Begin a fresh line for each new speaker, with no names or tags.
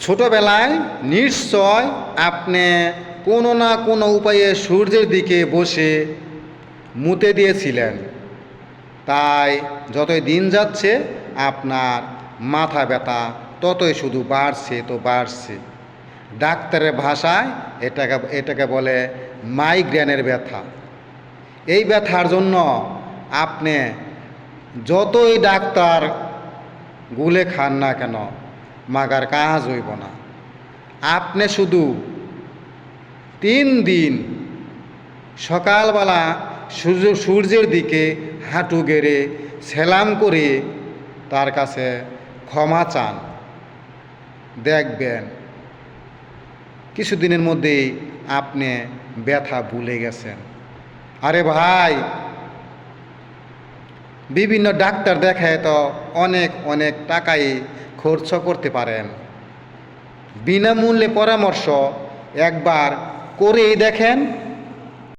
ছোটবেলায় নিশ্চয় আপনি কোনো না কোনো উপায়ে সূর্যের দিকে বসে মুতে দিয়েছিলেন। তাই যতই দিন যাচ্ছে আপনার মাথা ব্যথা ততই শুধু বাড়ছে তো বাড়ছে। ডাক্তারের ভাষায় এটাকে বলে মাইগ্রেনের ব্যথা। এই ব্যথার জন্য আপনি যতই ডাক্তার গুলে খান না কেন মাগার কাজ হইব না। আপনি শুধু 3 দিন সকালবেলা সূর্যের দিকে হাঁটু গেড়ে সেলাম করে তার কাছে ক্ষমা চান, দেখবেন কিছুদিনের মধ্যেই আপনি ব্যথা ভুলে গেছেন। আরে ভাই, বিভিন্ন ডাক্তার দেখায় তো অনেক অনেক টাকাই খরচ করতে পারেন। বিনামূল্যে পরামর্শ একবার করেই দেখেন,